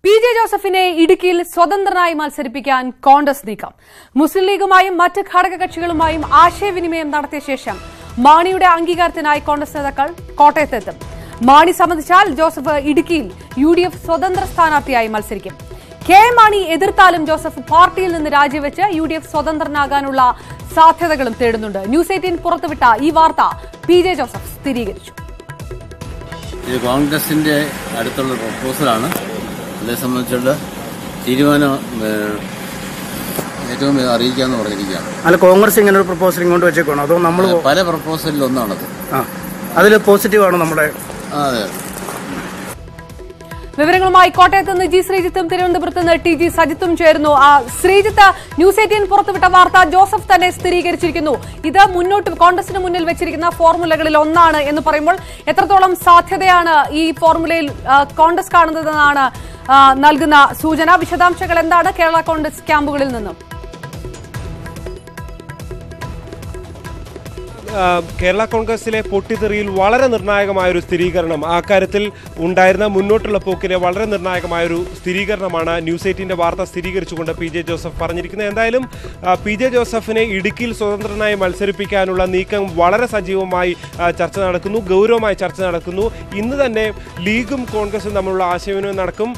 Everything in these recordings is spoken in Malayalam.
PJ ജോസഫിനെ ഇടുക്കിയിൽ സ്വതന്ത്രനായി മത്സരിപ്പിക്കാൻ കോൺഗ്രസ് നീക്കം. മുസ്ലിം ലീഗുമായും മറ്റ് ഘടകകക്ഷികളുമായും ആശയവിനിമയം നടത്തിയ ശേഷം മാണിയുടെ അംഗീകാരത്തിനായി കോൺഗ്രസ് നേതാക്കൾ കോട്ടയത്തെത്തും. മാണി സമ്മതിച്ചാൽ ജോസഫ് ഇടുക്കിയിൽ UDF സ്വതന്ത്ര സ്ഥാനാർത്ഥിയായി മത്സരിക്കും. കെ മാണി എതിർത്താലും ജോസഫ് പാർട്ടിയിൽ നിന്ന് രാജിവെച്ച് UDF സ്വതന്ത്രനാകാനുള്ള സാധ്യതകളും തേടുന്നുണ്ട്. ന്യൂസ് 18 പുറത്തുവിട്ട ഈ വാർത്ത PJ ജോസഫ് സ്ഥിരീകരിച്ചു. ഇത് കോൺഗ്രസിന്റെ അടുത്തുള്ള പ്രപ്പോസലാണ്. അതേ സംബന്ധിച്ചുള്ള തീരുമാനം ഏറ്റവും അറിയിക്കാന്ന് പറഞ്ഞിരിക്കുകയാണ്. അല്ല, കോൺഗ്രസ് ഇങ്ങനെ ഒരു പ്രപ്പോസൽ ഇങ്ങോട്ട് വെച്ചേക്കാണോ അതോ നമ്മൾ പല പ്രപ്പോസലിൽ ഒന്നാണത്. അതിൽ പോസിറ്റീവാണ് നമ്മുടെ. അതെ. വിവരങ്ങളുമായി കോട്ടയത്ത് നിന്ന് ജി ശ്രീജിത്തും തിരുവനന്തപുരത്ത് നിന്ന് TG സജിത്തും ചേരുന്നു. ശ്രീജിത്ത്, ന്യൂസ് 18 പുറത്തുവിട്ട വാർത്ത ജോസഫ് തന്നെ സ്ഥിരീകരിച്ചിരിക്കുന്നു. ഇത് മുന്നോട്ട് കോൺഗ്രസിന് മുന്നിൽ വെച്ചിരിക്കുന്ന ഫോർമുലകളിൽ ഒന്നാണ് എന്ന് പറയുമ്പോൾ എത്രത്തോളം സാധ്യതയാണ് ഈ ഫോർമുലയിൽ കോൺഗ്രസ് കാണുന്നതെന്നാണ് നൽകുന്ന സൂചന? വിശദാംശങ്ങൾ എന്താണ് കേരള കോൺഗ്രസ് ക്യാമ്പുകളിൽ നിന്നും? കേരള കോൺഗ്രസിലെ പൊട്ടിത്തെറിയിൽ വളരെ നിർണായകമായൊരു സ്ഥിരീകരണം, അക്കാര്യത്തിൽ ഉണ്ടായിരുന്ന മുന്നോട്ടുള്ള പോക്കിലെ വളരെ നിർണായകമായൊരു സ്ഥിരീകരണമാണ് ന്യൂസ് 18 വാർത്ത സ്ഥിരീകരിച്ചുകൊണ്ട് PJ ജോസഫ് പറഞ്ഞിരിക്കുന്നത്. എന്തായാലും PJ ജോസഫിനെ ഇടുക്കിയിൽ സ്വതന്ത്രനായി മത്സരിപ്പിക്കാനുള്ള നീക്കം വളരെ സജീവമായി ചർച്ച നടക്കുന്നു, ഗൗരവമായി ചർച്ച നടക്കുന്നു. ഇന്ന് തന്നെ ലീഗും കോൺഗ്രസും തമ്മിലുള്ള ആശയവിനിമയം നടക്കും.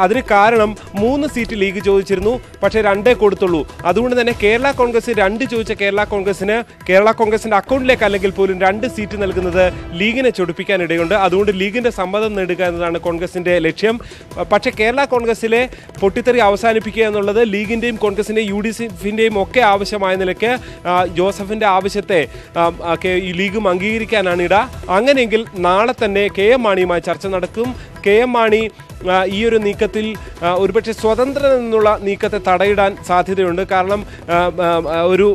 അതിന് കാരണം 3 സീറ്റ് ലീഗ് ചോദിച്ചിരുന്നു, പക്ഷേ 2 കൊടുത്തുള്ളൂ. അതുകൊണ്ട് തന്നെ കേരള കോൺഗ്രസ് 2 ചോദിച്ച കേരള കോൺഗ്രസിന്റെ അക്കൗണ്ടിലേക്ക് അല്ലെങ്കിൽ പോലും 2 സീറ്റ് നൽകുന്നത് ലീഗിനെ ചൊടിപ്പിക്കാനിടയുണ്ട്. അതുകൊണ്ട് ലീഗിന്റെ സമ്മതം നേടുക എന്നതാണ് കോൺഗ്രസിന്റെ ലക്ഷ്യം. പക്ഷേ കേരള കോൺഗ്രസിലെ പൊട്ടിത്തെറി അവസാനിപ്പിക്കുക എന്നുള്ളത് ലീഗിന്റെയും കോൺഗ്രസിന്റെയും UDFിന്റെയും ഒക്കെ ആവശ്യമായ നിലയ്ക്ക് ജോസഫിന്റെ ആവശ്യത്തെ ലീഗും അംഗീകരിക്കാനാണ് ഇട. അങ്ങനെയെങ്കിൽ നാളെ തന്നെ KM മാണിയുമായി ചർച്ച നടക്കും. KM മാണി ഈ ഒരു നീക്കത്തിൽ ഒരുപക്ഷെ സ്വതന്ത്രൻ എന്നുള്ള നീക്കത്തെ തടയിടാൻ സാധ്യതയുണ്ട്. കാരണം ഒരു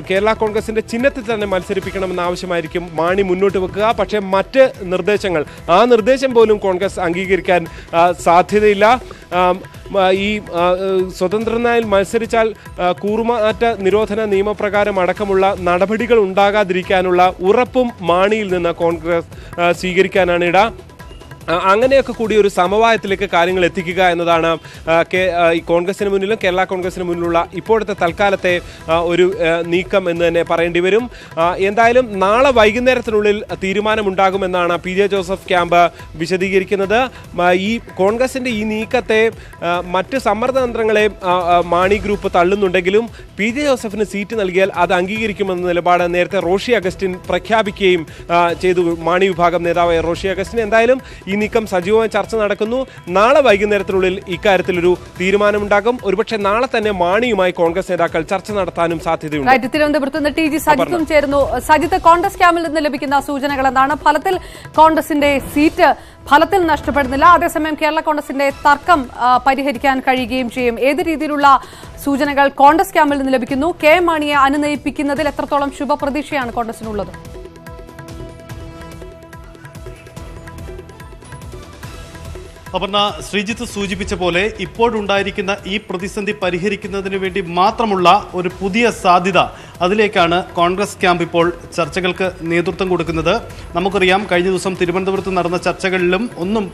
കേരള കോൺഗ്രസിന്റെ ചിഹ്നത്തിൽ തന്നെ മത്സരിപ്പിക്കണമെന്ന ആവശ്യമായിരിക്കും മാണി മുന്നോട്ട് വെക്കുക. പക്ഷേ മറ്റ് നിർദ്ദേശങ്ങൾ, ആ നിർദ്ദേശം പോലും കോൺഗ്രസ് അംഗീകരിക്കാൻ സാധ്യതയില്ല. ഈ സ്വതന്ത്രനായി മത്സരിച്ചാൽ കൂറുമാറ്റ നിരോധന നിയമപ്രകാരം അടക്കമുള്ള നടപടികൾ ഉണ്ടാകാതിരിക്കാനുള്ള ഉറപ്പും മാണിയിൽ നിന്ന് കോൺഗ്രസ് സ്വീകരിക്കാനാണ് ഇട. അങ്ങനെയൊക്കെ കൂടി ഒരു സമവായത്തിലേക്ക് കാര്യങ്ങൾ എത്തിക്കുക എന്നതാണ് ഈ കോൺഗ്രസിന് മുന്നിലും കേരള കോൺഗ്രസിന് മുന്നിലുള്ള ഇപ്പോഴത്തെ തൽക്കാലത്തെ ഒരു നീക്കം എന്ന് തന്നെ പറയേണ്ടി വരും. എന്തായാലും നാളെ വൈകുന്നേരത്തിനുള്ളിൽ തീരുമാനമുണ്ടാകുമെന്നാണ് PJ ജോസഫ് ക്യാമ്പ് വിശദീകരിക്കുന്നത്. ഈ കോൺഗ്രസിന്റെ ഈ നീക്കത്തെ മറ്റ് സമ്മർദ്ദതന്ത്രങ്ങളെ മാണി ഗ്രൂപ്പ് തള്ളുന്നുണ്ടെങ്കിലും PJ ജോസഫിന് സീറ്റ് നൽകിയാൽ അത് അംഗീകരിക്കുമെന്ന നിലപാട് നേരത്തെ റോഷി അഗസ്റ്റിൻ പ്രഖ്യാപിക്കുകയും ചെയ്തു, മാണി വിഭാഗം നേതാവായ റോഷി അഗസ്റ്റിൻ. എന്തായാലും ഈ നീക്കം സജീവമായ ചർച്ച നടക്കുന്നു. നാളെ വൈകുന്നേരത്തിനുള്ളിൽ ഇക്കാര്യത്തിലൊരു തീരുമാനമുണ്ടാകും. ഒരുപക്ഷെ നാളെ തന്നെ മാണിയുമായി കോൺഗ്രസ് നേതാക്കൾ ചർച്ച നടത്താനും സാധ്യതയുണ്ട്. തിരുവനന്തപുരത്ത് നിന്ന് TG സജിത്തും ചേരുന്നു. സജിത്ത്, കോൺഗ്രസ് ക്യാമ്പിൽ നിന്ന് ലഭിക്കുന്ന സൂചനകൾ എന്താണ്? ഫലത്തിൽ കോൺഗ്രസിന്റെ സീറ്റ് ഫലത്തിൽ നഷ്ടപ്പെടുന്നില്ല, അതേസമയം കേരള കോൺഗ്രസിന്റെ തർക്കം പരിഹരിക്കാൻ കഴിയുകയും ചെയ്യും. ഏത് രീതിയിലുള്ള സൂചനകൾ കോൺഗ്രസ് ക്യാമ്പിൽ നിന്ന് ലഭിക്കുന്നു? KM മാണിയെ അനുനയിപ്പിക്കുന്നതിൽ എത്രത്തോളം ശുഭപ്രതീക്ഷയാണ് കോൺഗ്രസിനുള്ളത്? അപർണ, ശ്രീജിത്ത് സൂചിപ്പിച്ച പോലെ ഇപ്പോഴുണ്ടായിരിക്കുന്ന ഈ പ്രതിസന്ധി പരിഹരിക്കുന്നതിന് വേണ്ടി മാത്രമുള്ള ഒരു പുതിയ സാധ്യത, അതിലേക്കാണ് കോൺഗ്രസ് ക്യാമ്പ് ഇപ്പോൾ ചർച്ചകൾക്ക് നേതൃത്വം കൊടുക്കുന്നത്. നമുക്കറിയാം, കഴിഞ്ഞ ദിവസം തിരുവനന്തപുരത്ത് നടന്ന ചർച്ചകളിലും ഒന്നും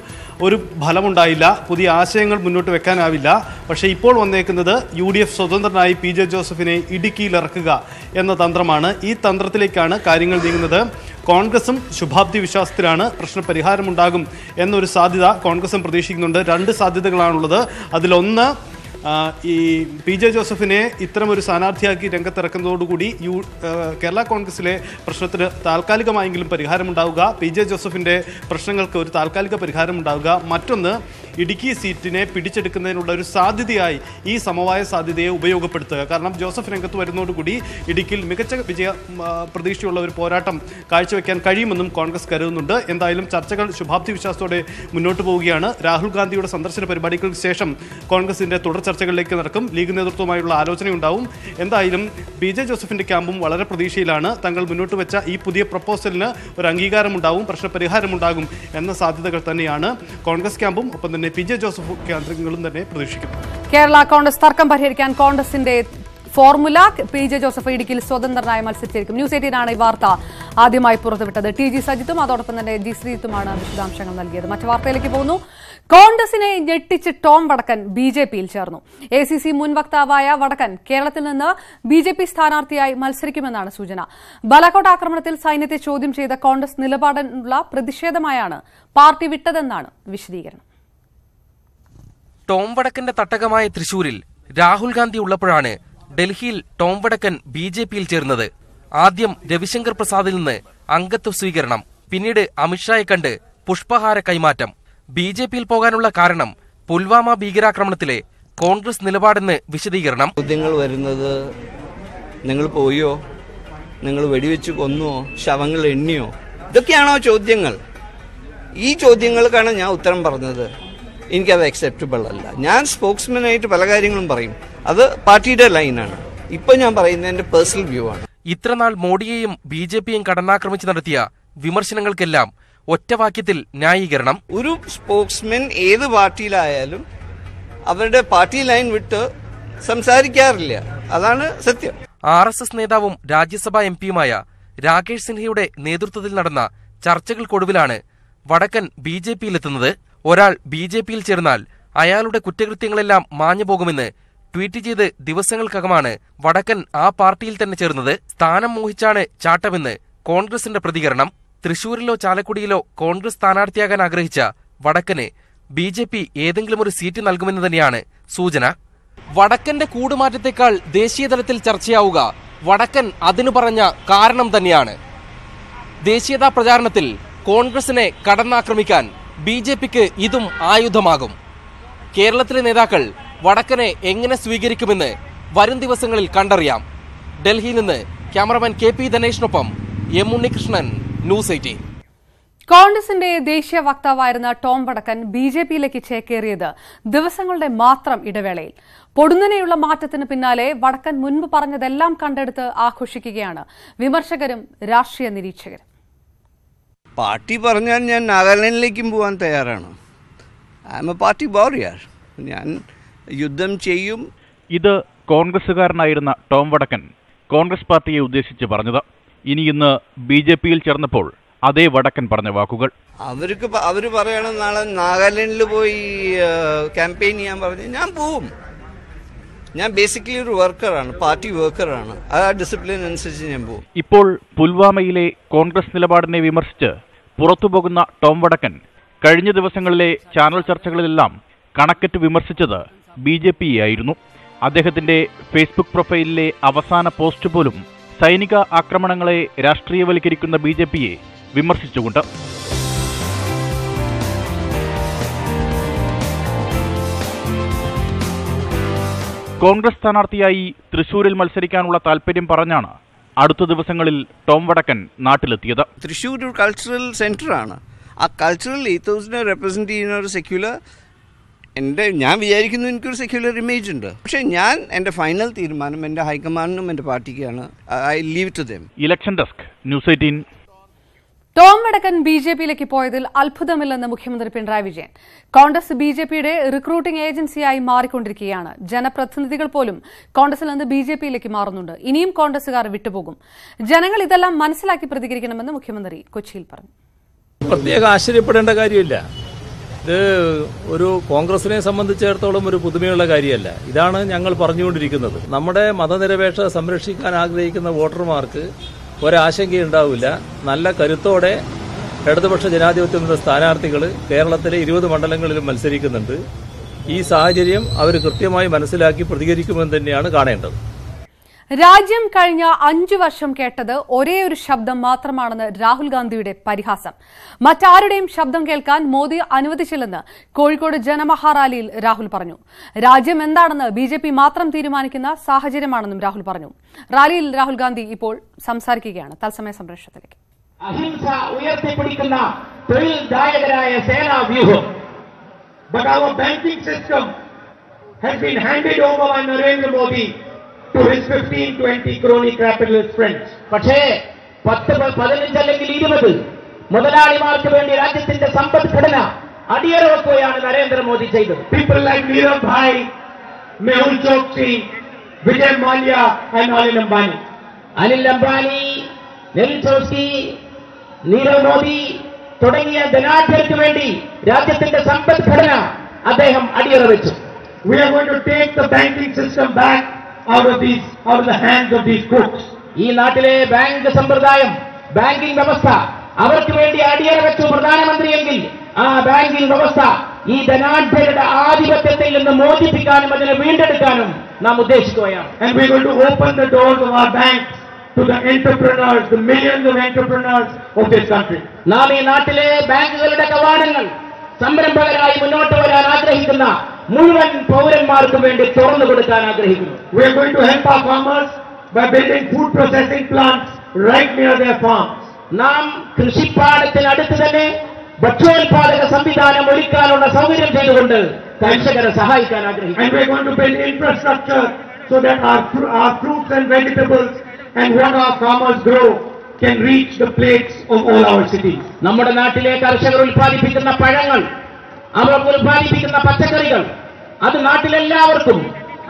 ഒരു ഫലമുണ്ടായില്ല, പുതിയ ആശയങ്ങൾ മുന്നോട്ട് വെക്കാനാവില്ല. പക്ഷേ ഇപ്പോൾ വന്നേക്കുന്നത് UDF സ്വതന്ത്രനായി PJ ജോസഫിനെ ഇടുക്കിയിൽ ഇറക്കുക എന്ന തന്ത്രമാണ്. ഈ തന്ത്രത്തിലേക്കാണ് കാര്യങ്ങൾ നീങ്ങുന്നത്. കോൺഗ്രസും ശുഭാപ്തി വിശ്വാസത്തിലാണ്, പ്രശ്നപരിഹാരമുണ്ടാകും എന്നൊരു സാധ്യത കോൺഗ്രസും പ്രതീക്ഷിക്കുന്നുണ്ട്. 2 സാധ്യതകളാണുള്ളത്. അതിലൊന്ന്, ഈ PJ ജോസഫിനെ ഇത്തരമൊരു സ്ഥാനാർത്ഥിയാക്കി രംഗത്തിറക്കുന്നതോടുകൂടി കേരള കോൺഗ്രസിലെ പ്രശ്നത്തിന് താൽക്കാലികമായെങ്കിലും പരിഹാരമുണ്ടാവുക, PJ ജോസഫിൻ്റെ പ്രശ്നങ്ങൾക്ക് ഒരു താൽക്കാലിക പരിഹാരമുണ്ടാവുക. മറ്റൊന്ന്, ഇടുക്കി സീറ്റിനെ പിടിച്ചെടുക്കുന്നതിനുള്ള ഒരു സാധ്യതയായി ഈ സമവായ സാധ്യതയെ ഉപയോഗപ്പെടുത്തുക. കാരണം ജോസഫ് രംഗത്ത് വരുന്നതോടുകൂടി ഇടുക്കിയിൽ മികച്ച വിജയ പ്രതീക്ഷയുള്ള ഒരു പോരാട്ടം കാഴ്ചവെക്കാൻ കഴിയുമെന്നും കോൺഗ്രസ് കരുതുന്നുണ്ട്. എന്തായാലും ചർച്ചകൾ ശുഭാപ്തി വിശ്വാസത്തോടെ മുന്നോട്ട് പോവുകയാണ്. രാഹുൽ ഗാന്ധിയുടെ സന്ദർശന പരിപാടികൾക്ക് ശേഷം കോൺഗ്രസിന്റെ തുടർ ചർച്ചകളിലേക്ക് നടക്കും. ലീഗ് നേതൃത്വമായുള്ള ആലോചനയുണ്ടാവും. എന്തായാലും PJ ജോസഫിന്റെ ക്യാമ്പും വളരെ പ്രതീക്ഷയിലാണ്. തങ്ങൾ മുന്നോട്ട് വെച്ച ഈ പുതിയ പ്രപ്പോസലിന് ഒരു അംഗീകാരമുണ്ടാവും, പ്രശ്നപരിഹാരമുണ്ടാകും എന്ന സാധ്യതകൾ തന്നെയാണ് കോൺഗ്രസ് ക്യാമ്പും ഒപ്പം തന്നെ PJ ജോസഫ് കേന്ദ്രങ്ങളും തന്നെ പ്രതീക്ഷിക്കുന്നു. കേരള കോൺഗ്രസ് തർക്കം പരിഹരിക്കാൻ കോൺഗ്രസിന്റെ ഫോർമുല PJ ജോസഫ് ഇടുക്കിയിൽ സ്വതന്ത്രനായി മത്സരിച്ചിരിക്കും. ന്യൂസ് 18 ആണ് ഈ വാർത്ത ആദ്യമായി പുറത്തുവിട്ടത്. TG സജിത്തും അതോടൊപ്പം തന്നെ G ശ്രീജിത്തുമാണ് വിശദാംശങ്ങൾ നൽകിയത്. മറ്റു വാർത്തയിലേക്ക് പോകുന്നു. കോൺഗ്രസിനെ ഞെട്ടിച്ച് ടോം വടക്കൻ ബിജെപിയിൽ ചേർന്നു. ACC മുൻ വക്താവായ വടക്കൻ കേരളത്തിൽ നിന്ന് ബിജെപി സ്ഥാനാർത്ഥിയായി മത്സരിക്കുമെന്നാണ് സൂചന. ബാലാക്കോട്ട് ആക്രമണത്തിൽ സൈന്യത്തെ ചോദ്യം ചെയ്ത കോൺഗ്രസ് നിലപാടിനുള്ള പ്രതിഷേധമായാണ് പാർട്ടി വിട്ടതെന്നാണ് വിശദീകരണം. ടോം വടക്കന്റെ തട്ടകമായ തൃശൂരിൽ രാഹുൽ ഗാന്ധി ഉള്ളപ്പോഴാണ് ഡൽഹിയിൽ ടോം വടക്കൻ ബിജെപിയിൽ ചേർന്നത്. ആദ്യം രവിശങ്കർ പ്രസാദിൽ നിന്ന് അംഗത്വ സ്വീകരണം, പിന്നീട് അമിത്ഷായെ കണ്ട് പുഷ്പഹാര കൈമാറ്റം. ബിജെപിയിൽ പോകാനുള്ള കാരണം പുൽവാമ ഭീകരാക്രമണത്തിലെ കോൺഗ്രസ് നിലപാടെന്ന് വിശദീകരണം. ചോദ്യങ്ങൾ വരുന്നത് നിങ്ങൾ പോയോ, നിങ്ങൾ വെടിവെച്ച് കൊന്നുവോ, ശവങ്ങൾ എണ്ണിയോ, ഇതൊക്കെയാണോ ചോദ്യങ്ങൾ? ഈ ചോദ്യങ്ങൾക്കാണ് ഞാൻ ഉത്തരം പറഞ്ഞത്. എനിക്കത് അക്സെപ്റ്റബിൾ അല്ല. ഞാൻ സ്പോക്സ്മാനായിട്ട് പല കാര്യങ്ങളും പറയും, അത് പാർട്ടിയുടെ ലൈനാണ്. ഇപ്പൊ ഞാൻ പറയുന്നത് എന്റെ പേഴ്സണൽ വ്യൂ ആണ്. ഇത്രനാൾ മോഡിയെയും ബിജെപിയും കടന്നാക്രമിച്ച് നടത്തിയ വിമർശനങ്ങൾക്കെല്ലാം ഒറ്റവാക്യത്തിൽ ന്യായീകരണം. ഒരു സ്പോക്സ്മാൻ ഏത് പാർട്ടിയിലായാലും അവരുടെ പാർട്ടി ലൈൻ വിട്ട് സംസാരിക്കാറില്ല, അതാണ് സത്യം. RSS നേതാവും രാജ്യസഭാ എംപിയുമായ രാകേഷ് സിൻഹയുടെ നേതൃത്വത്തിൽ നടന്ന ചർച്ചകൾക്കൊടുവിലാണ് വടക്കൻ ബിജെപിയിലെത്തുന്നത്. ഒരാൾ ബിജെപിയിൽ ചേർന്നാൽ അയാളുടെ കുറ്റകൃത്യങ്ങളെല്ലാം മാഞ്ഞുപോകുമെന്ന് ട്വീറ്റ് ചെയ്ത് ദിവസങ്ങൾക്കകമാണ് വടക്കൻ ആ പാർട്ടിയിൽ തന്നെ ചേർന്നത്. സ്ഥാനം മോഹിച്ചാണ് ചാട്ടമെന്ന് കോൺഗ്രസിന്റെ പ്രതികരണം. തൃശൂരിലോ ചാലക്കുടിയിലോ കോൺഗ്രസ് സ്ഥാനാർത്ഥിയാകാൻ ആഗ്രഹിച്ച വടക്കന് ബിജെപി ഏതെങ്കിലും ഒരു സീറ്റ് നൽകുമെന്ന് തന്നെയാണ് സൂചന. വടക്കന്റെ കൂടുമാറ്റത്തെക്കാൾ ദേശീയതലത്തിൽ ചർച്ചയാവുക വടക്കൻ അതിനു പറഞ്ഞ കാരണം തന്നെയാണ്. ദേശീയതാ പ്രചാരണത്തിൽ കോൺഗ്രസിനെ കടന്നാക്രമിക്കാൻ ബിജെപിക്ക് ഇതും ആയുധമാകും. കേരളത്തിലെ നേതാക്കൾ വടക്കനെ എങ്ങനെ സ്വീകരിക്കുമെന്ന് വരും ദിവസങ്ങളിൽ കണ്ടറിയാം. ഡൽഹിയിൽ നിന്ന് cameraman KP ധനേഷിനൊപ്പം M Unnikrishnan, news 18. കോൺഗ്രസിന്റെ ദേശീയ വക്താവായിരുന്ന ടോം വടക്കൻ ബിജെപിയിലേക്ക് ചേക്കേറിയത് ദിവസങ്ങളുടെ മാത്രം ഇടവേളയിൽ. പൊടുന്നനെയുള്ള മാറ്റത്തിന് പിന്നാലെ വടക്കൻ മുൻപ് പറഞ്ഞതെല്ലാം കണ്ടെടുത്ത് ആഘോഷിക്കുകയാണ് വിമർശകരും രാഷ്ട്രീയ നിരീക്ഷകരും. പാർട്ടി പറഞ്ഞാൽ ഞാൻ നാഗാലാൻഡിലേക്കും പോകാൻ തയ്യാറാണ്. I am a party warrior. ഞാൻ യുദ്ധം ചെയ്യും. ഇത് കോൺഗ്രസുകാരനായിരുന്ന ടോം വടക്കൻ കോൺഗ്രസ് പാർട്ടിയെ ഉദ്ദേശിച്ച് പറഞ്ഞത്. ഇന്ന് ബിജെപിയിൽ ചേർന്നപ്പോൾ അതേ വടക്കൻ പറഞ്ഞ വാക്കുകൾ. അവര് പറയണം നാളെ നാഗാലാൻഡിൽ പോയി ക്യാമ്പയിൻ ചെയ്യാൻ പറഞ്ഞു, ഞാൻ പോവും. ഞാൻ ബേസിക്കലി ഒരു വർക്കറാണ്, പാർട്ടി വർക്കറാണ്. ആ ഡിസിപ്ലിൻ അനുസരിച്ച് ഞാൻ പോകും. ഇപ്പോൾ പുൽവാമയിലെ കോൺഗ്രസ് നിലപാടിനെ വിമർശിച്ച് പുറത്തുപോകുന്ന ടോം വടക്കൻ കഴിഞ്ഞ ദിവസങ്ങളിലെ ചാനൽ ചർച്ചകളിലെല്ലാം കണക്കറ്റ് വിമർശിച്ചത് ബിജെപിയായിരുന്നു. അദ്ദേഹത്തിന്റെ ഫേസ്ബുക്ക് പ്രൊഫൈലിലെ അവസാന പോസ്റ്റ് പോലും സൈനിക ആക്രമണങ്ങളെ രാഷ്ട്രീയവൽക്കരിക്കുന്ന ബിജെപിയെ വിമർശിച്ചുകൊണ്ട്. കോൺഗ്രസ് സ്ഥാനാർത്ഥിയായി തൃശൂരിൽ മത്സരിക്കാനുള്ള താൽപര്യം പറഞ്ഞാണ് അടുത്ത ദിവസങ്ങളിൽ ടോം വടക്കൻ നാട്ടിലെത്തിയത്. തൃശൂർ ഒരു കൾച്ചറൽ സെന്ററാണ്. ആ കൾച്ചറൽ ഈത്തോസിനെ റെപ്രസെന്റ് ചെയ്യുന്ന ഒരു സെക്യുലർ, ഞാൻ വിചാരിക്കുന്നു എനിക്കൊരു സെക്യുലർ ഇമേജ് ഉണ്ട്. പക്ഷേ ഞാൻ എൻ്റെ ഫൈനൽ തീരുമാനം എൻ്റെ ഹൈക്കമാൻഡിനും എൻ്റെ പാർട്ടിക്കാണ്. I leave to them. Election desk, news 18. Tom Vadakkan ബിജെപിയിലേക്ക് പോയതിൽ അത്ഭുതമില്ലെന്ന് മുഖ്യമന്ത്രി പിണറായി വിജയൻ. കോൺഗ്രസ് ബിജെപിയുടെ റിക്രൂട്ടിംഗ് ഏജൻസിയായി മാറിക്കൊണ്ടിരിക്കുകയാണ്. ജനപ്രതിനിധികൾ പോലും കോൺഗ്രസിൽ നിന്ന് ബിജെപിയിലേക്ക് മാറുന്നുണ്ട്. ഇനിയും കോൺഗ്രസുകാർ വിട്ടുപോകും. ജനങ്ങൾ ഇതെല്ലാം മനസ്സിലാക്കി പ്രതികരിക്കണമെന്ന് മുഖ്യമന്ത്രി കൊച്ചിയിൽ പറഞ്ഞു. പ്രത്യേകം ആശ്ചര്യപ്പെടേണ്ട കാര്യമില്ല. ഇത് ഒരു കോൺഗ്രസിനെ സംബന്ധിച്ചിടത്തോളം ഒരു പുതുമയുള്ള കാര്യമല്ല. ഇതാണ് ഞങ്ങൾ പറഞ്ഞുകൊണ്ടിരിക്കുന്നത്. നമ്മുടെ മതനിരപേക്ഷത സംരക്ഷിക്കാൻ ആഗ്രഹിക്കുന്ന വോട്ടർമാർക്ക് ഒരാശങ്കയുണ്ടാവില്ല. നല്ല കരുത്തോടെ ഇടതുപക്ഷ ജനാധിപത്യ സ്ഥാനാർത്ഥികൾ കേരളത്തിലെ 20 മണ്ഡലങ്ങളിലും മത്സരിക്കുന്നുണ്ട്. ഈ സാഹചര്യം അവർ കൃത്യമായി മനസ്സിലാക്കി പ്രതികരിക്കുമെന്ന് തന്നെയാണ് കാണേണ്ടത്. രാജ്യം കഴിഞ്ഞ 5 വർഷം കേട്ടത് ഒരേയൊരു ശബ്ദം മാത്രമാണെന്ന് രാഹുൽ ഗാന്ധിയുടെ പരിഹാസം. മറ്റാരുടെയും ശബ്ദം കേൾക്കാൻ മോദി അനുവദിച്ചില്ലെന്ന് കോഴിക്കോട് ജനമഹാറാലിയിൽ രാഹുൽ പറഞ്ഞു. രാജ്യം എന്താണെന്ന് ബിജെപി മാത്രം തീരുമാനിക്കുന്ന സാഹചര്യമാണെന്നും രാഹുൽ പറഞ്ഞു. റാലിയിൽ രാഹുൽ ഗാന്ധി ഇപ്പോൾ സംസാരിക്കുകയാണ്. തത്സമയ സംപ്രേഷണത്തിലേക്ക്. അഹിംസ ഉയർത്തിപ്പിടിക്കുന്ന തൊഴിൽദായകരായ സേനാ വ്യൂഹം. But our banking system has been handed over by Narendra Modi to his 15-20 crony capitalist friends. പക്ഷേ 10-15 അല്ലെങ്കിൽ 20 മുതലാളിമാർക്ക് വേണ്ടി രാജ്യത്തിന്റെ സമ്പദ്ഘടന അടിയറവെക്കുകയാണ് നരേന്ദ്രമോദി ചെയ്തത്. People like Neerav Bhai, Mehul Chokshi, Vijay Mallya and Anil Ambani, Neil Chokshi, Neerav Modi, തുടങ്ങിയ ധനാഢ്യർക്ക് വേണ്ടി രാജ്യത്തിന്റെ സമ്പദ്ഘടന അദ്ദേഹം അടിയറ വെച്ചു. We are going to take the banking system back out of the hands of these crooks. ഈ നാട്ടിലെ ബാങ്ക് സമ്പ്രദായം, ബാങ്കിംഗ് വ്യവസ്ഥ അവർക്ക് വേണ്ടി അടിയറ വെച്ചു പ്രധാനമന്ത്രിയെങ്കിൽ ആ ബാങ്കിംഗ് വ്യവസ്ഥ ഈ ധനാഢ്യരുടെ ആധിപത്യത്തിൽ നിന്ന് മോചിപ്പിക്കാനും അതിനെ വീണ്ടെടുക്കാനും നാം ഉദ്ദേശിക്കുകയാണ്. And we are going to open the doors of our banks to the entrepreneurs, the millions of entrepreneurs of this country. നാം ഈ നാട്ടിലെ ബാങ്കുകളുടെ കവാടങ്ങൾ സംരംഭകരായി മുന്നോട്ട് വരാൻ ആഗ്രഹിക്കുന്ന മുഴുവൻ പൗരന്മാർക്കും വേണ്ടി തുറന്നു കൊടുക്കാൻ ആഗ്രഹിക്കുന്നു. We are going to help our farmers by building food processing plants right near their farms. നാം കൃഷിപ്പാടത്തിനടുത്ത് തന്നെ ഭക്ഷ്യോൽപാദക സംവിധാനം ഒരുക്കാനുള്ള സൗകര്യം ചെയ്തുകൊണ്ട് കർഷകരെ സഹായിക്കാൻ ആഗ്രഹിക്കുന്നു. And we are going to build infrastructure so that our fruits and vegetables and what our farmers grow can reach the plates of all our cities. നമ്മുടെ നാട്ടിലെ കർഷകർ ഉൽപ്പാദിപ്പിക്കുന്ന പഴങ്ങൾ, അവർ ഉൽപ്പാദിപ്പിക്കുന്ന പച്ചക്കറികൾ അത് നാട്ടിലെല്ലാവർക്കും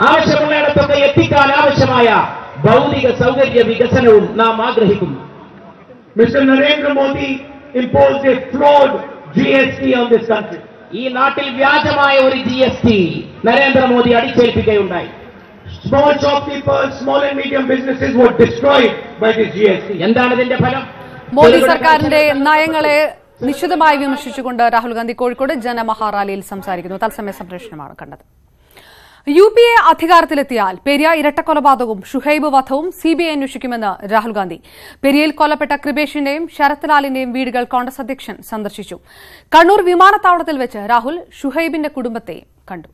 ആവശ്യമുള്ളിടത്തൊക്കെ എത്തിക്കാൻ ആവശ്യമായ ഭൗതിക സൗകര്യ വികസനവും നാം ആഗ്രഹിക്കുന്നു. Mr. Narendra Modi imposed a flawed GST on this country. ഈ നാട്ടിൽ വ്യാജമായ ഒരു GST Narendra Modi അടിച്ചേൽപ്പിക്കുകയുണ്ടായി. Small shopkeepers, small and medium businesses were destroyed by this GST. എന്താണ് ഇതിന്റെ ഫലം? മോദി സർക്കാരിന്റെ നയങ്ങളെ നിശിതമായി വിമർശിച്ചുകൊണ്ട് രാഹുൽ ഗാന്ധി കോഴിക്കോട് ജനമഹാറാലിയിൽ സംസാരിക്കുന്നു. തത്സമയ സംപ്രേഷണമാണ് കണ്ടത്. UPA അധികാരത്തിലെത്തിയാൽ പെരിയ ഇരട്ടക്കൊലപാതകവും ഷുഹൈബ് വധവും CBI അന്വേഷിക്കുമെന്ന് രാഹുൽ ഗാന്ധി. പെരിയയിൽ കൊല്ലപ്പെട്ട കൃപേഷിന്റെയും ശരത് ലാലിന്റെയും വീടുകൾ കോൺഗ്രസ് അധ്യക്ഷൻ സന്ദർശിച്ചു. കണ്ണൂർ വിമാനത്താവളത്തിൽ വെച്ച് രാഹുൽ ഷുഹൈബിന്റെ കുടുംബത്തെ കണ്ടു.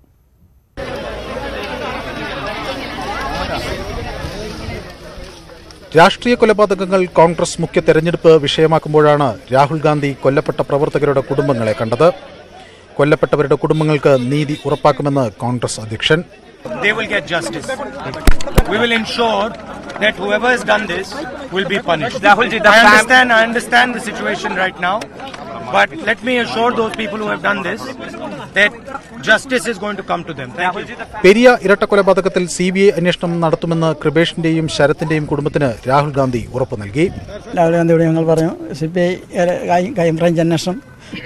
രാഷ്ട്രീയ കൊലപാതകങ്ങൾ കോൺഗ്രസ് മുഖ്യ തെരഞ്ഞെടുപ്പ് വിഷയമാക്കുമ്പോഴാണ് രാഹുൽ ഗാന്ധി കൊല്ലപ്പെട്ട പ്രവർത്തകരുടെ കുടുംബങ്ങളെ കണ്ടത്. കൊല്ലപ്പെട്ടവരുടെ കുടുംബങ്ങൾക്ക് നീതി ഉറപ്പാക്കുമെന്ന് കോൺഗ്രസ് അധ്യക്ഷൻ. They will get justice. We will ensure that whoever has done this will be punished. I understand the situation right now, but let me assure those people who have done this that justice is going to come to them. Thank you. Periya ഇരട്ടക്കൊലപാതകത്തിൽ CBI അന്വേഷണം നടത്തുമെന്ന് കൃപേഷിന്റെയും ശരത്തിന്റെയും കുടുംബത്തിന് രാഹുൽ ഗാന്ധി ഉറപ്പു നൽകി. രാഹുൽ ഗാന്ധിയോട് ഞങ്ങൾ പറഞ്ഞു CBI ക്രൈംബ്രാഞ്ച് അന്വേഷണം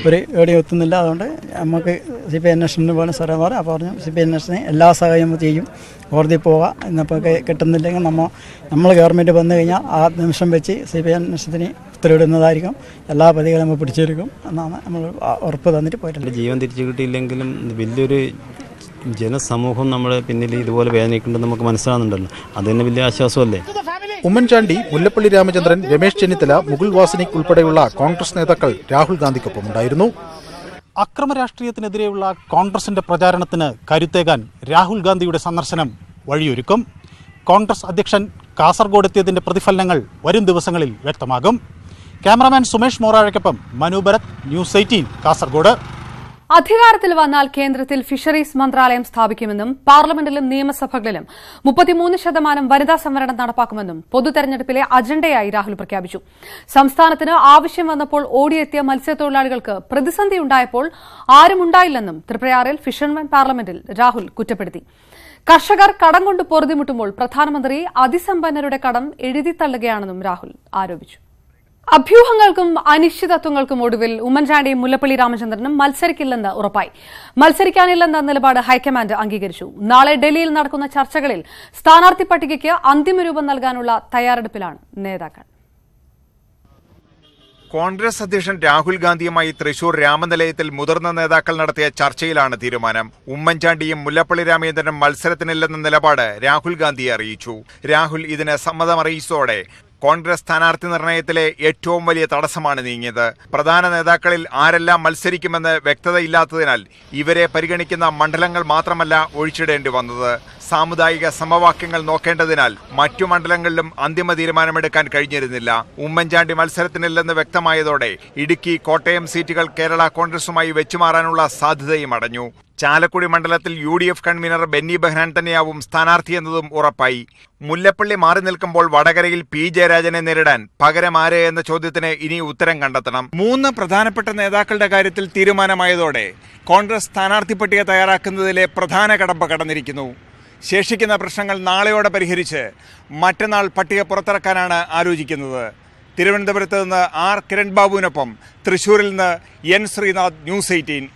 ഒരു എവിടെയും എത്തുന്നില്ല, അതുകൊണ്ട് നമുക്ക് CBI അന്വേഷണത്തിന് പോലെ സാറേ പറഞ്ഞു. അപ്പോൾ പറഞ്ഞു CBI അന്വേഷണം എല്ലാ സഹായം ചെയ്യും, കോടതി പോവുക, ഇന്നിപ്പോൾ കിട്ടുന്നില്ലെങ്കിൽ നമ്മൾ ഗവൺമെൻറ് വന്നു കഴിഞ്ഞാൽ ആ നിമിഷം വെച്ച് CBI അന്വേഷണത്തിന് ഉത്തരവിടുന്നതായിരിക്കും, എല്ലാ പ്രതികളും നമ്മൾ പിടിച്ചെടുക്കും എന്നാണ് നമ്മൾ ഉറപ്പ് തന്നിട്ട് പോയിട്ടുണ്ട്. ജീവൻ തിരിച്ചു കിട്ടിയില്ലെങ്കിലും വലിയൊരു ജനസമൂഹം നമ്മുടെ പിന്നിൽ ഇതുപോലെ വേദനിക്കുന്നുണ്ടെന്ന് നമുക്ക് മനസ്സിലാകുന്നുണ്ടല്ലോ, അത് തന്നെ വലിയ ആശ്വാസമല്ലേ. ഉമ്മൻചാണ്ടി, മുല്ലപ്പള്ളി രാമചന്ദ്രൻ, രമേശ് ചെന്നിത്തല, മുകുൾ വാസനിക് ഉൾപ്പെടെയുള്ള കോൺഗ്രസ് നേതാക്കൾ രാഹുൽ ഗാന്ധിക്കൊപ്പമുണ്ടായിരുന്നു. അക്രമ രാഷ്ട്രീയത്തിനെതിരെയുള്ള കോൺഗ്രസിന്റെ പ്രചാരണത്തിന് കരുത്തേകാൻ രാഹുൽ ഗാന്ധിയുടെ സന്ദർശനം വഴിയൊരുക്കും. കോൺഗ്രസ് അധ്യക്ഷൻ കാസർഗോഡ് എത്തിയതിന്റെ പ്രതിഫലനങ്ങൾ വരും ദിവസങ്ങളിൽ വ്യക്തമാകും. ക്യാമറാമാൻ സുമേഷ് മോറാഴയ്ക്കൊപ്പം മനു ഭരത്, ന്യൂസ് 18 കാസർഗോഡ്. അധികാരത്തിൽ വന്നാൽ കേന്ദ്രത്തിൽ ഫിഷറീസ് മന്ത്രാലയം സ്ഥാപിക്കുമെന്നും പാർലമെന്റിലും നിയമസഭകളിലും 33% വനിതാ സംവരണം നടപ്പാക്കുമെന്നും പൊതുതെരഞ്ഞെടുപ്പിലെ അജണ്ടയായി രാഹുൽ പ്രഖ്യാപിച്ചു. സംസ്ഥാനത്തിന് ആവശ്യം വന്നപ്പോൾ ഓടിയെത്തിയ മത്സ്യത്തൊഴിലാളികൾക്ക് പ്രതിസന്ധിയുണ്ടായപ്പോൾ ആരുമുണ്ടായില്ലെന്നും തൃപ്രയാറിൽ ഫിഷർമെൻ പാർലമെന്റിൽ രാഹുൽ കുറ്റപ്പെടുത്തി. കർഷകർ കടം കൊണ്ട് പൊറുതിമുട്ടുമ്പോൾ പ്രധാനമന്ത്രി അതിസമ്പന്നരുടെ കടം എഴുതിത്തള്ളുകയാണെന്നും രാഹുൽ ആരോപിച്ചു. അഭ്യൂഹങ്ങൾക്കും അനിശ്ചിതത്വങ്ങൾക്കും ഒടുവിൽ ഉമ്മൻചാണ്ടിയും മുല്ലപ്പള്ളി രാമചന്ദ്രനും മത്സരിക്കില്ലെന്ന് ഉറപ്പായി. മത്സരിക്കാനില്ലെന്ന നിലപാട് ഹൈക്കമാൻഡ് അംഗീകരിച്ചു. നാളെ ഡൽഹിയിൽ നടക്കുന്ന ചർച്ചകളിൽ സ്ഥാനാർത്ഥി പട്ടികയ്ക്ക് അന്തിമരൂപം നൽകാനുള്ള തയ്യാറെടുപ്പിലാണ് നേതാക്കൾ. കോൺഗ്രസ് അധ്യക്ഷൻ രാഹുൽ ഗാന്ധിയുമായി തൃശൂർ രാമനിലയത്തിൽ മുതിർന്ന നേതാക്കൾ നടത്തിയ ചർച്ചയിലാണ് തീരുമാനം. ഉമ്മൻചാണ്ടിയും മുല്ലപ്പള്ളി രാമചന്ദ്രനും മത്സരത്തിനില്ലെന്ന നിലപാട് രാഹുൽ ഗാന്ധിയെ അറിയിച്ചു. രാഹുൽ ഇതിന് സമ്മതമറിയിച്ചതോടെ കോൺഗ്രസ് സ്ഥാനാർത്ഥി നിർണയത്തിലെ ഏറ്റവും വലിയ തടസ്സമാണ് നീങ്ങിയത്. പ്രധാന നേതാക്കളിൽ ആരെല്ലാം മത്സരിക്കുമെന്ന് വ്യക്തതയില്ലാത്തതിനാൽ ഇവരെ പരിഗണിക്കുന്ന മണ്ഡലങ്ങൾ മാത്രമല്ല ഒഴിച്ചിടേണ്ടി വന്നത്. സാമുദായിക സമവാക്യങ്ങൾ നോക്കേണ്ടതിനാൽ മറ്റു മണ്ഡലങ്ങളിലും അന്തിമ തീരുമാനമെടുക്കാൻ കഴിഞ്ഞിരുന്നില്ല. ഉമ്മൻചാണ്ടി മത്സരത്തിനില്ലെന്ന് വ്യക്തമായതോടെ ഇടുക്കി, കോട്ടയം സീറ്റുകൾ കേരള കോൺഗ്രസുമായി വെച്ചുമാറാനുള്ള സാധ്യതയും അടഞ്ഞു. ചാലക്കുടി മണ്ഡലത്തിൽ UDF കൺവീനർ ബെന്നി ബെഹ്നാൻ തന്നെയാവും സ്ഥാനാർത്ഥിയെന്നതും ഉറപ്പായി. മുല്ലപ്പള്ളി മാറി നിൽക്കുമ്പോൾ വടകരയിൽ P. ജയരാജനെ നേരിടാൻ പകരം ആരെ എന്ന ചോദ്യത്തിന് ഇനി ഉത്തരം കണ്ടെത്തണം. 3 പ്രധാനപ്പെട്ട നേതാക്കളുടെ കാര്യത്തിൽ തീരുമാനമായതോടെ കോൺഗ്രസ് സ്ഥാനാർത്ഥി പട്ടിക തയ്യാറാക്കുന്നതിലെ പ്രധാന കടമ്പ കടന്നിരിക്കുന്നു. ശേഷിക്കുന്ന പ്രശ്നങ്ങൾ നാളെയോടെ പരിഹരിച്ച് മറ്റന്നാൾ പട്ടിക പുറത്തിറക്കാനാണ് ആലോചിക്കുന്നത്. തിരുവനന്തപുരത്ത് നിന്ന് ആർ കിരൺ ബാബുവിനൊപ്പം തൃശൂരിൽ നിന്ന് എൻ ശ്രീനാഥ്, ന്യൂസ് 18.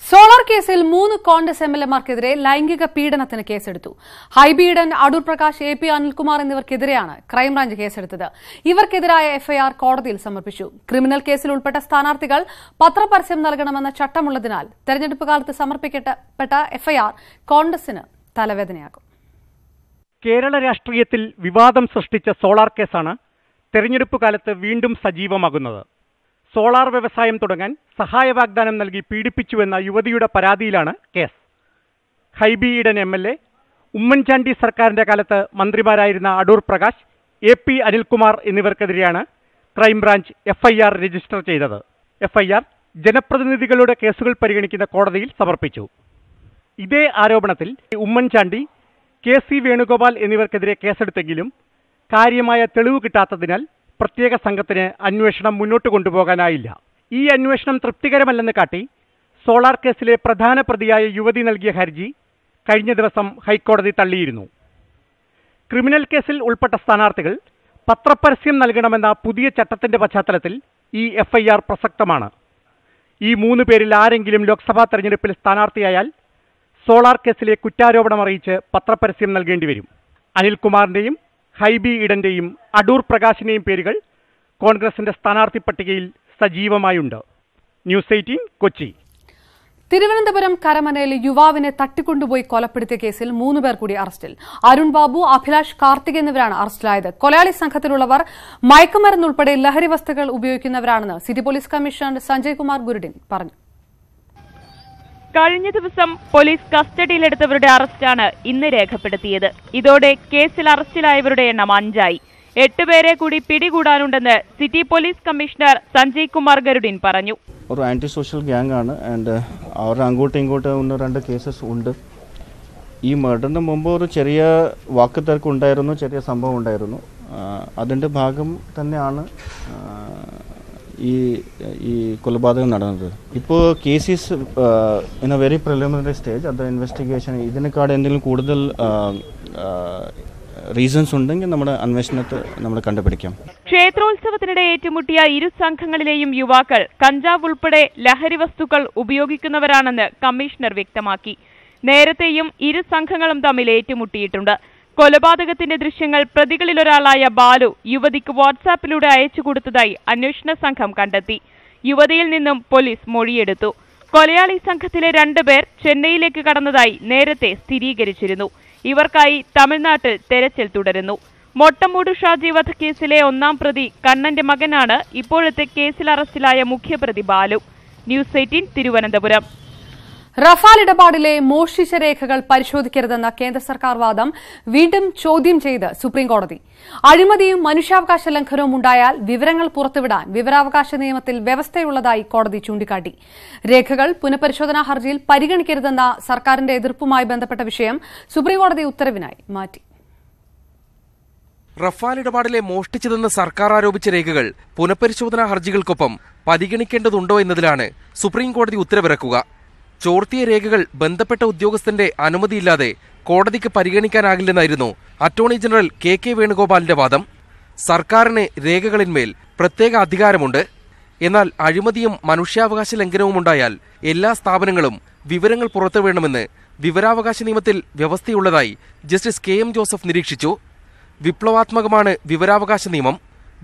സോളാർ കേസിൽ 3 കോൺഗ്രസ് എംഎൽഎമാർക്കെതിരെ ലൈംഗിക പീഡനത്തിന് കേസെടുത്തു. ഹൈബി ഈഡൻ, അടൂർ പ്രകാശ്, AP അനിൽകുമാർ എന്നിവർക്കെതിരെയാണ് ക്രൈംബ്രാഞ്ച് കേസെടുത്തത്. ഇവർക്കെതിരായ FIR കോടതിയിൽ സമർപ്പിച്ചു. ക്രിമിനൽ കേസിൽ ഉൾപ്പെട്ട സ്ഥാനാർത്ഥികൾ പത്രപരസ്യം നൽകണമെന്ന ചട്ടമുള്ളതിനാൽ തെരഞ്ഞെടുപ്പ് കാലത്ത് സമർപ്പിക്കപ്പെട്ട FIR കോൺഗ്രസിന് തലവേദനയാകും. കേരള രാഷ്ട്രീയത്തിൽ വിവാദം സൃഷ്ടിച്ച സോളാർ കേസാണ് തെരഞ്ഞെടുപ്പ് കാലത്ത് വീണ്ടും സജീവമാകുന്നത്. സോളാർ വ്യവസായം തുടങ്ങാൻ സഹായ വാഗ്ദാനം നൽകി പീഡിപ്പിച്ചുവെന്ന യുവതിയുടെ പരാതിയിലാണ് കേസ്. ഹൈബി ഈഡൻ MLA, ഉമ്മൻചാണ്ടി സർക്കാരിന്റെ കാലത്ത് മന്ത്രിമാരായിരുന്ന അടൂർ പ്രകാശ്, AP അനിൽകുമാർ എന്നിവർക്കെതിരെയാണ് ക്രൈംബ്രാഞ്ച് FIR രജിസ്റ്റർ ചെയ്തത്. FIR ജനപ്രതിനിധികളുടെ കേസുകൾ പരിഗണിക്കുന്ന കോടതിയിൽ സമർപ്പിച്ചു. ഇതേ ആരോപണത്തിൽ ഉമ്മൻചാണ്ടി, KC വേണുഗോപാൽ എന്നിവർക്കെതിരെ കേസെടുത്തെങ്കിലും കാര്യമായ തെളിവ് കിട്ടാത്തതിനാൽ പ്രത്യേക സംഘത്തിന് അന്വേഷണം മുന്നോട്ട് കൊണ്ടുപോകാനായില്ല. ഈ അന്വേഷണം തൃപ്തികരമല്ലെന്ന് കാട്ടി സോളാർ കേസിലെ പ്രധാന പ്രതിയായ യുവതി നൽകിയ ഹർജി കഴിഞ്ഞ ദിവസം ഹൈക്കോടതി തള്ളിയിരുന്നു. ക്രിമിനൽ കേസിൽ ഉൾപ്പെട്ട സ്ഥാനാർത്ഥികൾ പത്രപരസ്യം നൽകണമെന്ന പുതിയ ചട്ടത്തിന്റെ പശ്ചാത്തലത്തിൽ ഈ FIR പ്രസക്തമാണ്. ഈ 3 പേരിൽ ആരെങ്കിലും ലോക്സഭാ തെരഞ്ഞെടുപ്പിൽ സ്ഥാനാർത്ഥിയായാൽ സോളാർ കേസിലെ കുറ്റാരോപണം അറിയിച്ച് പത്രപരസ്യം നൽകേണ്ടി വരും. അനിൽകുമാറിന്റെയും ഹൈബി ഈഡന്റെയും അടൂർ പ്രകാശിന്റെയും പേരുകൾ കോൺഗ്രസിന്റെ സ്ഥാനാർത്ഥി പട്ടികയിൽ സജീവമായുണ്ട്. ന്യൂസ് 18 കൊച്ചി. തിരുവനന്തപുരം കരമനയിൽ യുവാവിനെ തട്ടിക്കൊണ്ടുപോയി കൊലപ്പെടുത്തിയ കേസിൽ 3 പേർ കൂടി അറസ്റ്റിൽ. അരുൺ ബാബു, അഭിലാഷ്, കാർത്തിക് എന്നിവരാണ് അറസ്റ്റിലായത്. കൊലയാളി സംഘത്തിലുള്ളവർ മയക്കുമരുന്ന് ഉൾപ്പെടെ ലഹരി വസ്തുക്കൾ ഉപയോഗിക്കുന്നവരാണെന്ന് city police commissioner Sanjay Kumar Gurudin പറഞ്ഞു. കഴിഞ്ഞ ദിവസം പോലീസ് കസ്റ്റഡിയിലെടുത്തവരുടെ അറസ്റ്റാണ് ഇന്ന് രേഖപ്പെടുത്തിയത്. ഇതോടെ കേസിൽ അറസ്റ്റിലായവരുടെ എണ്ണം 5ആയി. 8 പേരെ കൂടി പിടികൂടാനുണ്ടെന്ന് city police commissioner Sanjay Kumar Garudin പറഞ്ഞു. ഒരു ആന്റി സോഷ്യൽ ഗ്യാങ് ആണ്. ആൻഡ് അവരുടെ അങ്ങോട്ടും ഇങ്ങോട്ടും 1-2 കേസസ് ഉണ്ട്. ഈ മർഡറിന് മുമ്പ് ഒരു ചെറിയ വാക്കുതർക്കം ഉണ്ടായിരുന്നു, ചെറിയ സംഭവം ഉണ്ടായിരുന്നു. അതിൻ്റെ ഭാഗം തന്നെയാണ് ഈ കൊലപാതകം നടന്നത്. ഇപ്പോൾ case is in A very preliminary stage. അത് ഇൻവെസ്റ്റിഗേഷൻ ഇതിനേക്കാൾ എന്തെങ്കിലും കൂടുതൽ റീസൺസ് ഉണ്ടെങ്കിൽ നമ്മുടെ അന്വേഷണത്തെ നമ്മൾ കണ്ടുപിടിക്കാം. ക്ഷേത്രോത്സവത്തിനിടെ ഏറ്റുമുട്ടിയ ഇരു സംഘങ്ങളിലെയും യുവാക്കൾ കഞ്ചാവ് ഉൾപ്പെടെ ലഹരി വസ്തുക്കൾ ഉപയോഗിക്കുന്നവരാണെന്ന് കമ്മീഷണർ വ്യക്തമാക്കി. നേരത്തെയും ഇരു സംഘങ്ങളും തമ്മിൽ ഏറ്റുമുട്ടിയിട്ടുണ്ട്. കൊലപാതകത്തിന്റെ ദൃശ്യങ്ങൾ പ്രതികളിലൊരാളായ ബാലു യുവതിക്ക് വാട്സാപ്പിലൂടെ അയച്ചു കൊടുത്തതായി അന്വേഷണ സംഘം കണ്ടെത്തി. യുവതിയിൽ നിന്നും പോലീസ് മൊഴിയെടുത്തു. കൊലയാളി സംഘത്തിലെ 2 പേർ ചെന്നൈയിലേക്ക് കടന്നതായി നേരത്തെ സ്ഥിരീകരിച്ചിരുന്നു. ഇവർക്കായി തമിഴ്നാട്ടിൽ തെരച്ചിൽ തുടരുന്നു. മൊട്ടമൂട് ഷാജി വധക്കേസിലെ 1-ാം പ്രതി കണ്ണന്റെ മകനാണ് ഇപ്പോഴത്തെ കേസിൽ അറസ്റ്റിലായ മുഖ്യപ്രതി ബാലു. ന്യൂസ് 18 തിരുവനന്തപുരം. റഫാൽ ഇടപാടിലെ മോഷ്ടിച്ച രേഖകൾ പരിശോധിക്കരുതെന്ന കേന്ദ്ര സർക്കാർ വാദം വീണ്ടും ചോദ്യം ചെയ്ത് സുപ്രീംകോടതി. അഴിമതിയും മനുഷ്യാവകാശ ലംഘനവും ഉണ്ടായാൽ വിവരങ്ങൾ പുറത്തുവിടാൻ വിവരാവകാശ നിയമത്തിൽ വ്യവസ്ഥയുള്ളതായി കോടതി ചൂണ്ടിക്കാട്ടി. രേഖകൾ പുനഃപരിശോധനാ ഹർജിയിൽ പരിഗണിക്കരുതെന്ന സർക്കാരിന്റെ എതിർപ്പുമായി ബന്ധപ്പെട്ട വിഷയം സുപ്രീംകോടതി ഉത്തരവിനായി മാറ്റി. റഫാൽ ഇടപാടിലെ മോഷ്ടിച്ചതെന്ന് സർക്കാർ ആരോപിച്ച രേഖകൾ പുനഃപരിശോധനാ ഹർജികൾക്കൊപ്പം പരിഗണിക്കേണ്ടതുണ്ടോ എന്നതിലാണ് സുപ്രീംകോടതി ഉത്തരവിറക്കുക. ചോർത്തിയ രേഖകൾ ബന്ധപ്പെട്ട ഉദ്യോഗസ്ഥന്റെ അനുമതിയില്ലാതെ കോടതിക്ക് പരിഗണിക്കാനാകില്ലെന്നായിരുന്നു അറ്റോർണി ജനറൽ KK വേണുഗോപാലിന്റെ വാദം. സർക്കാരിന് രേഖകളിന്മേൽ പ്രത്യേക അധികാരമുണ്ട്. എന്നാൽ അഴിമതിയും മനുഷ്യാവകാശ ലംഘനവുമുണ്ടായാൽ എല്ലാ സ്ഥാപനങ്ങളും വിവരങ്ങൾ പുറത്തുവിടണമെന്ന് വിവരാവകാശ നിയമത്തിൽ വ്യവസ്ഥയുള്ളതായി ജസ്റ്റിസ് KM ജോസഫ് നിരീക്ഷിച്ചു. വിപ്ലവാത്മകമാണ് വിവരാവകാശ നിയമം.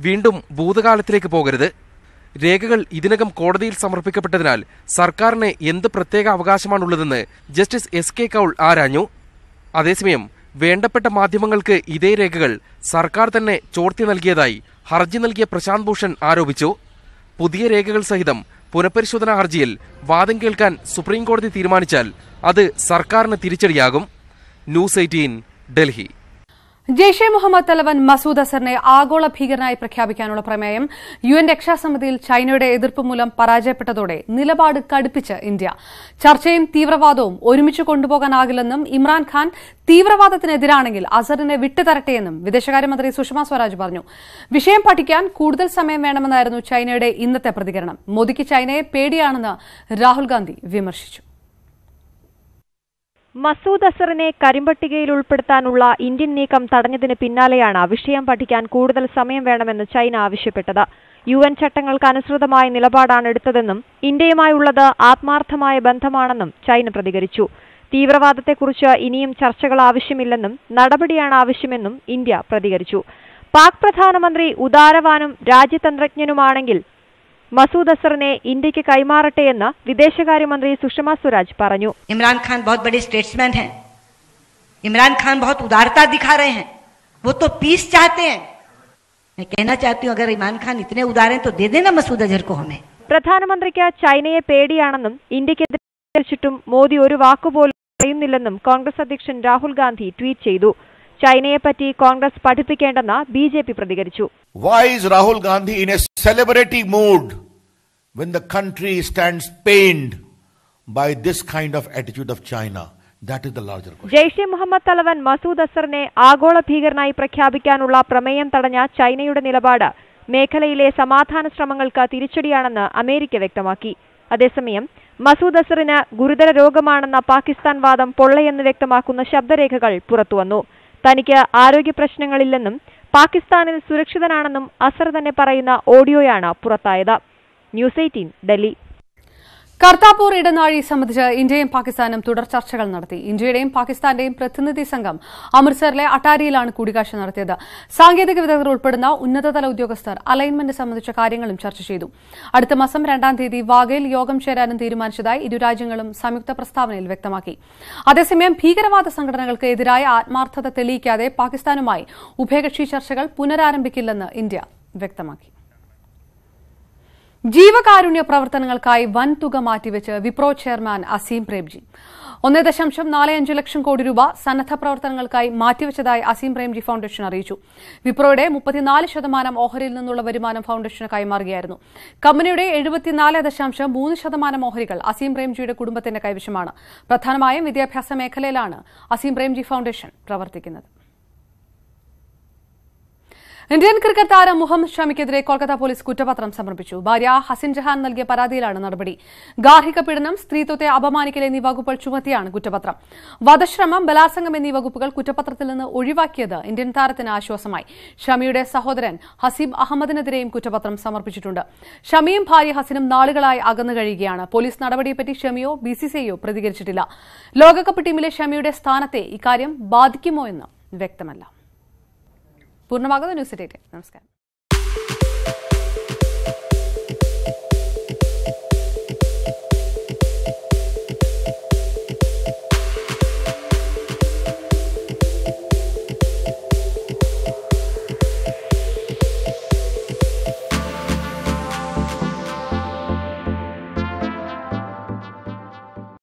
വീണ്ടും ഭൂതകാലത്തിലേക്ക് പോകരുത്. രേഖകൾ ഇതിനകം കോടതിയിൽ സമർപ്പിക്കപ്പെട്ടതിനാൽ സർക്കാരിന് എന്ത് പ്രത്യേക അവകാശമാണുള്ളതെന്ന് ജസ്റ്റിസ് SK കൌൾ ആരാഞ്ഞു. അതേസമയം വേണ്ടപ്പെട്ട മാധ്യമങ്ങൾക്ക് ഇതേ രേഖകൾ സർക്കാർ തന്നെ ചോർത്തി നൽകിയതായി ഹർജി നൽകിയ പ്രശാന്ത് ഭൂഷൺ ആരോപിച്ചു. പുതിയ രേഖകൾ സഹിതം പുനഃപരിശോധനാ ഹർജിയിൽ വാദം കേൾക്കാൻ സുപ്രീംകോടതി തീരുമാനിച്ചാൽ അത് സർക്കാരിന് തിരിച്ചടിയാകും. ന്യൂസ് 18 ഡൽഹി. ജെയ്ഷെ മുഹമ്മദ് തലവൻ മസൂദ് അസറിനെ ആഗോള ഭീകരനായി പ്രഖ്യാപിക്കാനുള്ള പ്രമേയം UN രക്ഷാസമിതിയിൽ ചൈനയുടെ എതിർപ്പ് മൂലം പരാജയപ്പെട്ടതോടെ നിലപാട് കടുപ്പിച്ച് ഇന്ത്യ. ചർച്ചയും തീവ്രവാദവും ഒരുമിച്ച് കൊണ്ടുപോകാനാകില്ലെന്നും ഇമ്രാൻഖാൻ തീവ്രവാദത്തിനെതിരാണെങ്കിൽ അസറിനെ വിട്ടുതരട്ടെയെന്നും വിദേശകാര്യമന്ത്രി സുഷമ സ്വരാജ് പറഞ്ഞു. വിഷയം പഠിക്കാൻ കൂടുതൽ സമയം വേണമെന്നായിരുന്നു ചൈനയുടെ ഇന്നത്തെ പ്രതികരണം. മോദിക്ക് ചൈനയെ പേടിയാണെന്ന് രാഹുൽ ഗാന്ധി വിമർശിച്ചു. മസൂദ് അസറിനെ കരിമ്പട്ടികയിൽ ഉൾപ്പെടുത്താനുള്ള ഇന്ത്യൻ നീക്കം തടഞ്ഞതിന് പിന്നാലെയാണ് വിഷയം പഠിക്കാൻ കൂടുതൽ സമയം വേണമെന്ന് ചൈന ആവശ്യപ്പെട്ടത്. UN ചട്ടങ്ങൾക്ക് അനുസൃതമായ നിലപാടാണ് എടുത്തതെന്നും ഇന്ത്യയുമായുള്ളത് ആത്മാർത്ഥമായ ബന്ധമാണെന്നും ചൈന പ്രതികരിച്ചു. തീവ്രവാദത്തെക്കുറിച്ച് ഇനിയും ചർച്ചകൾ ആവശ്യമില്ലെന്നും നടപടിയാണ് ആവശ്യമെന്നും ഇന്ത്യ പ്രതികരിച്ചു. പാക് പ്രധാനമന്ത്രി ഉദാരവാനും രാജ്യതന്ത്രജ്ഞനുമാണെങ്കിൽ മസൂദ് അസറിനെ ഇന്ത്യക്ക് കൈമാറട്ടെയെന്ന് വിദേശകാര്യമന്ത്രി സുഷമ സ്വരാജ് പറഞ്ഞു. इमरान खान बहुत बड़े स्टेट्समैन हैं. इमरान खान बहुत उदारता दिखा रहे हैं. वो तो पीस चाहते हैं. मैं कहना चाहती हूँ अगर इमरान खान इतने उदार हैं तो दे देना मसूद अजहर को हमें. പ്രധാനമന്ത്രിക്ക് ചൈനയെ പേടിയാണെന്നും ഇന്ത്യക്കെതിരെ മോദി ഒരു വാക്കുപോലും പറയുന്നില്ലെന്നും കോൺഗ്രസ് അധ്യക്ഷൻ രാഹുൽ ഗാന്ധി ട്വീറ്റ് ചെയ്തു. ചൈനയെപ്പറ്റി കോൺഗ്രസ് പഠിപ്പിക്കേണ്ടെന്ന് BJP പ്രതികരിച്ചു. Why is Rahul Gandhi in a celebratory mood when the country stands pained by this kind of attitude of China? That is the larger question. Jaish Muhammad തലവൻ മസൂദ് അസറിനെ ആഗോള ഭീകരനായി പ്രഖ്യാപിക്കാനുള്ള പ്രമേയം തടഞ്ഞ ചൈനയുടെ നിലപാട് മേഖലയിലെ സമാധാന ശ്രമങ്ങൾക്ക് തിരിച്ചടിയാണെന്ന് അമേരിക്ക വ്യക്തമാക്കി. അതേസമയം മസൂദ് അസറിന് ഗുരുതര രോഗമാണെന്ന പാകിസ്ഥാൻ വാദം പൊള്ളയെന്ന് വ്യക്തമാക്കുന്ന ശബ്ദരേഖകൾ പുറത്തുവന്നു. തനിക്ക് ആരോഗ്യ പ്രശ്നങ്ങളില്ലെന്നും പാകിസ്ഥാനിൽ സുരക്ഷിതനാണെന്നും അസർ തന്നെ പറയുന്ന ഓഡിയോയാണ് പുറത്തായത്. ന്യൂസ് 18 ഡൽഹി. കർത്താപൂർ ഇടനാഴി സംബന്ധിച്ച് ഇന്ത്യയും പാകിസ്ഥാനും തുടർ ചർച്ചകൾ നടത്തി. ഇന്ത്യയുടെയും പാകിസ്ഥാന്റെയും പ്രതിനിധി സംഘം അമൃത്സറിലെ അട്ടാരിയിലാണ് കൂടിക്കാഴ്ച നടത്തിയത്. സാങ്കേതിക വിദഗ്ധർ ഉൾപ്പെടുന്ന ഉന്നതതല ഉദ്യോഗസ്ഥർ അലൈൻമെന്റ് സംബന്ധിച്ച കാര്യങ്ങളും ചർച്ച ചെയ്തു. അടുത്ത മാസം 2-ാം തീയതി വാഗയിൽ യോഗം ചേരാനും തീരുമാനിച്ചതായി ഇരു രാജ്യങ്ങളും സംയുക്ത പ്രസ്താവനയിൽ വ്യക്തമാക്കി. അതേസമയം ഭീകരവാദ സംഘടനകൾക്ക് എതിരായ ആത്മാർത്ഥത തെളിയിക്കാതെ പാകിസ്ഥാനുമായി ഉഭയകക്ഷി ചർച്ചകൾ പുനരാരംഭിക്കില്ലെന്ന് ഇന്ത്യ വ്യക്തമാക്കി. ജീവകാരുണ്യ പ്രവർത്തനങ്ങൾക്കായി വൻ തുക മാറ്റിവെച്ച് വിപ്രോ ചെയർമാൻ അസീം പ്രേംജി. 1.45 ലക്ഷം കോടി രൂപ സന്നദ്ധ പ്രവർത്തനങ്ങൾക്കായി മാറ്റിവെച്ചതായി അസീം പ്രേംജി ഫൌണ്ടേഷൻ അറിയിച്ചു. വിപ്രോയുടെ 34% ഓഹരിയിൽ നിന്നുള്ള വരുമാനം ഫൌണ്ടേഷന് കൈമാറുകയായിരുന്നു. കമ്പനിയുടെ 74.3% ഓഹരികൾ അസീം പ്രേംജിയുടെ കുടുംബത്തിന്റെ കൈവശമാണ്. പ്രധാനമായും വിദ്യാഭ്യാസ മേഖലയിലാണ് അസീം പ്രേംജി ഫൌണ്ടേഷൻ പ്രവർത്തിക്കുന്നത്. ഇന്ത്യൻ ക്രിക്കറ്റ് താരം മുഹമ്മദ് ഷമിക്കെതിരെ കൊൽക്കത്ത പോലീസ് കുറ്റപത്രം സമർപ്പിച്ചു. ഭാര്യ ഹസിൻ ജഹാൻ നൽകിയ പരാതിയിലാണ് നടപടി. ഗാർഹിക പീഡനം, സ്ത്രീത്വത്തെ അപമാനിക്കൽ എന്നീ വകുപ്പുകൾ ചുമത്തിയാണ് കുറ്റപത്രം. വധശ്രമം, ബലാത്സംഗം എന്നീ വകുപ്പുകൾ കുറ്റപത്രത്തിൽ നിന്ന് ഒഴിവാക്കിയത് ഇന്ത്യൻ താരത്തിന് ആശ്വാസമായി. ഷമിയുടെ സഹോദരൻ ഹസീബ് അഹമ്മദിനെതിരെയും കുറ്റപത്രം സമർപ്പിച്ചിട്ടുണ്ട്. ഷമിയും ഭാര്യ ഹസിനും നാളുകളായി അകന്നു കഴിയുകയാണ്. പോലീസ് നടപടിയെപ്പറ്റി ഷമിയോ BCCIയോ പ്രതികരിച്ചിട്ടില്ല. ലോകകപ്പ് ടീമിലെ ഷമിയുടെ സ്ഥാനത്തെ ഇക്കാര്യം ബാധിക്കുമോ എന്ന് വ്യക്തമല്ല. പൂർണ്ണമാകുന്നു ന്യൂസ് 18. നമസ്കാരം.